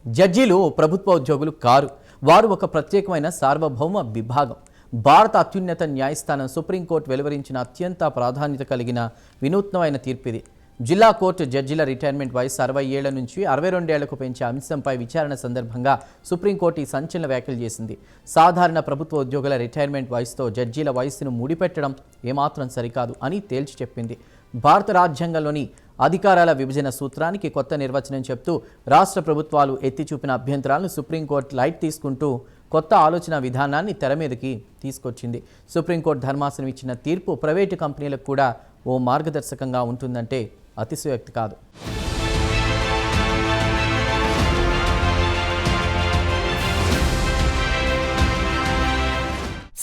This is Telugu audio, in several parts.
జడ్జీలు ప్రభుత్వ ఉద్యోగులు కారు. వారు ఒక ప్రత్యేకమైన సార్వభౌమ విభాగం. భారత అత్యున్నత న్యాయస్థానం సుప్రీంకోర్టు వెలువరించిన అత్యంత ప్రాధాన్యత కలిగిన వినూత్నమైన తీర్పిది. జిల్లా కోర్టు జడ్జీల రిటైర్మెంట్ వయసు 60 ఏళ్ల నుంచి 62 ఏళ్లకు పెంచే అంశంపై విచారణ సందర్భంగా సుప్రీంకోర్టు ఈ సంచలన వ్యాఖ్యలు చేసింది. సాధారణ ప్రభుత్వ ఉద్యోగుల రిటైర్మెంట్ వయసుతో జడ్జీల వయసును ముడిపెట్టడం ఏమాత్రం సరికాదు అని తేల్చి చెప్పింది. భారత రాజ్యాంగంలోని అధికారాల విభజన సూత్రానికి కొత్త నిర్వచనం చెప్తూ రాష్ట్ర ప్రభుత్వాలు ఎత్తి చూపిన అభ్యంతరాలను సుప్రీంకోర్టు లైట్ తీసుకుంటూ కొత్త ఆలోచన విధానాన్ని తెర మీదకి తీసుకొచ్చింది. సుప్రీంకోర్టు ధర్మాసనం ఇచ్చిన తీర్పు ప్రైవేటు కంపెనీలకు కూడా ఓ మార్గదర్శకంగా ఉంటుందంటే అతిశయోక్తి కాదు.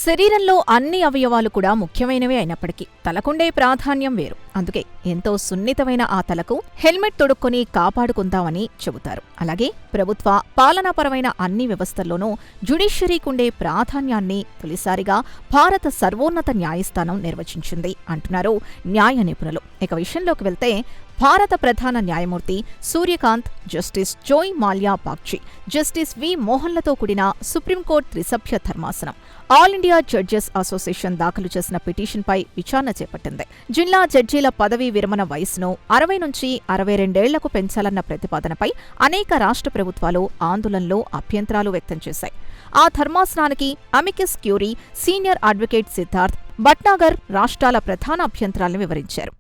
శరీరంలో అన్ని అవయవాలు కూడా ముఖ్యమైనవే అయినప్పటికీ తలకుండే ప్రాధాన్యం వేరు. అందుకే ఎంతో సున్నితమైన ఆ తలకు హెల్మెట్ తొడుక్కొని కాపాడుకుందామని చెబుతారు. అలాగే ప్రభుత్వ పాలనాపరమైన అన్ని వ్యవస్థల్లోనూ జ్యుడిషియరీకుండే ప్రాధాన్యాన్ని తొలిసారిగా భారత సర్వోన్నత న్యాయస్థానం నిర్వచించింది అంటున్నారు న్యాయ నిపుణులు. ఇక విషయంలోకి వెళ్తే భారత ప్రధాన న్యాయమూర్తి సూర్యకాంత్, జస్టిస్ జోయ్ మాల్యా బాగ్చి, జస్టిస్ వి మోహన్లతో కూడిన సుప్రీంకోర్టు త్రిసభ్య ధర్మాసనం ఆల్ ఇండియా జడ్జెస్ అసోసియేషన్ దాఖలు చేసిన పిటిషన్పై విచారణ చేపట్టింది. జిల్లా జడ్జీల పదవీ విరమణ వయసును 60 నుంచి 62 ఏళ్లకు పెంచాలన్న ప్రతిపాదనపై అనేక రాష్ట్ర ప్రభుత్వాలు ఆందోళనలు, అభ్యంతరాలు వ్యక్తం చేశాయి. ఆ ధర్మాసనానికి amicus curiae senior advocate Siddharth Bhatnagar రాష్ట్రాల ప్రధాన అభ్యంతరాలను వివరించారు.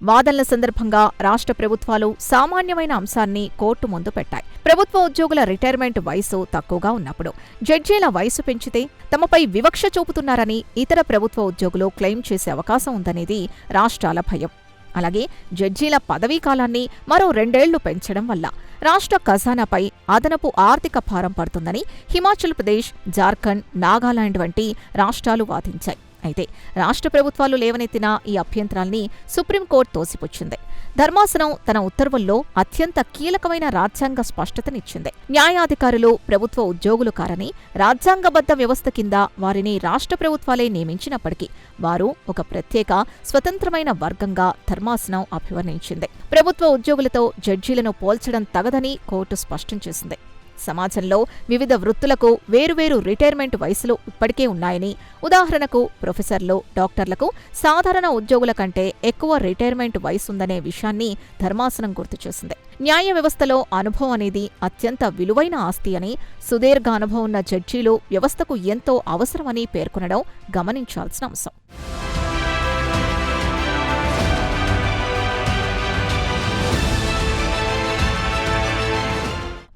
వాదనల సందర్భంగా రాష్ట్ర ప్రభుత్వాలు సామాన్యమైన అంశాన్ని కోర్టు ముందు పెట్టాయి. ప్రభుత్వ ఉద్యోగుల రిటైర్మెంట్ వయసు తక్కువగా ఉన్నప్పుడు జడ్జీల వయసు పెంచితే తమపై వివక్ష చూపుతున్నారని ఇతర ప్రభుత్వ ఉద్యోగులు క్లెయిమ్ చేసే అవకాశం ఉందనేది రాష్ట్రాల భయం. అలాగే జడ్జీల పదవీ కాలాన్ని మరో 2 ఏళ్లు పెంచడం వల్ల రాష్ట్ర ఖజానాపై అదనపు ఆర్థిక భారం పడుతుందని హిమాచల్ ప్రదేశ్, జార్ఖండ్, నాగాలాండ్ వంటి రాష్ట్రాలు వాదించాయి. అయితే రాష్ట్ర ప్రభుత్వాలు లేవనెత్తిన ఈ అభ్యంతరాల్ని సుప్రీంకోర్టు తోసిపుచ్చింది. ధర్మాసనం తన ఉత్తర్వుల్లో అత్యంత కీలకమైన రాజ్యాంగ స్పష్టతనిచ్చింది. న్యాయాధికారులు ప్రభుత్వ ఉద్యోగులు కారని రాజ్యాంగబద్ధ వ్యవస్థ కింద వారిని రాష్ట్ర ప్రభుత్వాలే నియమించినప్పటికీ వారు ఒక ప్రత్యేక స్వతంత్రమైన వర్గంగా ధర్మాసనం అభివర్ణించింది. ప్రభుత్వ ఉద్యోగులతో జడ్జీలను పోల్చడం తగదని కోర్టు స్పష్టం చేసింది. సమాజంలో వివిధ వృత్తులకు వేరువేరు రిటైర్మెంట్ వయసులు ఇప్పటికే ఉన్నాయని, ఉదాహరణకు ప్రొఫెసర్లు, డాక్టర్లకు సాధారణ ఉద్యోగుల కంటే ఎక్కువ రిటైర్మెంట్ వయసుందనే విషయాన్ని ధర్మాసనం గుర్తు చేసింది. న్యాయ వ్యవస్థలో అనుభవం అనేది అత్యంత విలువైన ఆస్తి అని, సుదీర్ఘ అనుభవం ఉన్న జడ్జీలు వ్యవస్థకు ఎంతో అవసరమని పేర్కొనడం గమనించాల్సిన అంశం.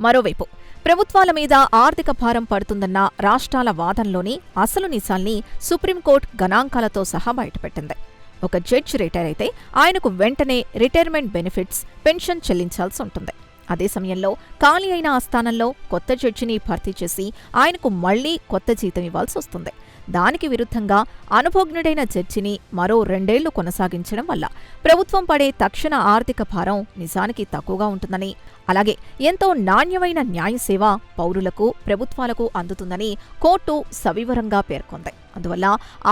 మరోవైపు ప్రభుత్వాల మీద ఆర్థిక భారం పడుతుందన్న రాష్ట్రాల వాదనలోని అసలు నిజాల్ని సుప్రీంకోర్టు గణాంకాలతో సహా బయటపెట్టింది. ఒక జడ్జి రిటైర్ అయితే ఆయనకు వెంటనే రిటైర్మెంట్ బెనిఫిట్స్, పెన్షన్ చెల్లించాల్సి ఉంటుంది. అదే సమయంలో ఖాళీ అయిన ఆ స్థానంలో కొత్త జడ్జిని భర్తీ చేసి ఆయనకు మళ్లీ కొత్త జీతం ఇవ్వాల్సి వస్తుంది. దానికి విరుద్ధంగా అనుభవజ్ఞుడైన జడ్జిని మరో 2 ఏళ్లు కొనసాగించడం వల్ల ప్రభుత్వం పడే తక్షణ ఆర్థిక భారం నిజానికి తక్కువగా ఉంటుందని, అలాగే ఎంతో నాణ్యమైన న్యాయసేవ పౌరులకు, ప్రభుత్వాలకు అందుతుందని కోర్టు సవివరంగా పేర్కొంది. అందువల్ల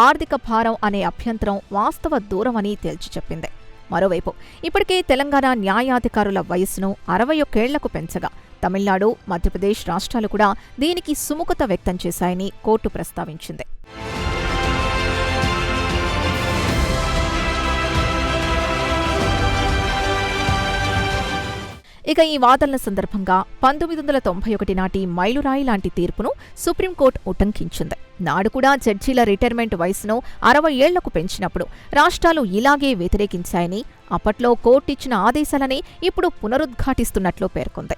ఆర్థిక భారం అనే అభ్యంతరం వాస్తవ దూరమని తేల్చి చెప్పింది. మరోవైపు ఇప్పటికే తెలంగాణ న్యాయాధికారుల వయస్సును 61 ఏళ్లకు పెంచగా తమిళనాడు, మధ్యప్రదేశ్ రాష్ట్రాలు కూడా దీనికి సుముఖత వ్యక్తం చేశాయని కోర్టు ప్రస్తావించింది. ఇక ఈ వాదనల సందర్భంగా 1991 నాటి మైలురాయి లాంటి తీర్పును సుప్రీంకోర్టు ఉటంకించింది. నాడు కూడా జడ్జీల రిటైర్మెంట్ వయసును 60 ఏళ్లకు పెంచినప్పుడు రాష్ట్రాలు ఇలాగే వ్యతిరేకించాయని, అప్పట్లో కోర్టు ఇచ్చిన ఆదేశాలనే ఇప్పుడు పునరుద్ఘాటిస్తున్నట్లు పేర్కొంది.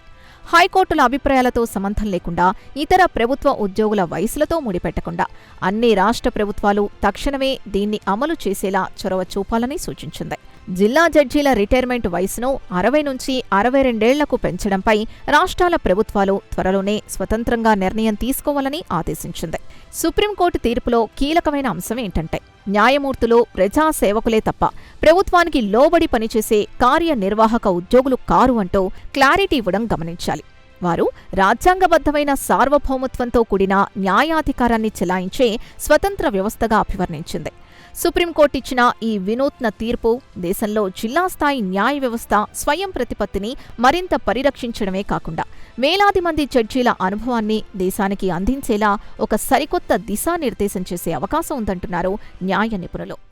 హైకోర్టుల అభిప్రాయాలతో సంబంధం లేకుండా, ఇతర ప్రభుత్వ ఉద్యోగుల వయసులతో ముడిపెట్టకుండా అన్ని రాష్ట్ర ప్రభుత్వాలు తక్షణమే దీన్ని అమలు చేసేలా చొరవ చూపాలని సూచించింది. జిల్లా జడ్జీల రిటైర్మెంట్ వయసును 60 నుంచి 62 ఏళ్లకు పెంచడంపై రాష్ట్రాల ప్రభుత్వాలు త్వరలోనే స్వతంత్రంగా నిర్ణయం తీసుకోవాలని ఆదేశించింది. సుప్రీంకోర్టు తీర్పులో కీలకమైన అంశం ఏంటంటే, న్యాయమూర్తులు ప్రజాసేవకులే తప్ప ప్రభుత్వానికి లోబడి పనిచేసే కార్యనిర్వాహక ఉద్యోగులు కారు అంటూ క్లారిటీ ఇవ్వడం గమనించాలి. వారు రాజ్యాంగబద్ధమైన సార్వభౌమత్వంతో కూడిన న్యాయాధికారాన్ని చెలాయించే స్వతంత్ర వ్యవస్థగా అభివర్ణించింది. సుప్రీంకోర్టు ఇచ్చిన ఈ వినూత్న తీర్పు దేశంలో జిల్లా స్థాయి న్యాయ వ్యవస్థ స్వయం ప్రతిపత్తిని మరింత పరిరక్షించడమే కాకుండా వేలాది మంది జడ్జీల అనుభవాన్ని దేశానికి అందించేలా ఒక సరికొత్త దిశానిర్దేశం చేసే అవకాశం ఉందంటున్నారు న్యాయ నిపుణులు.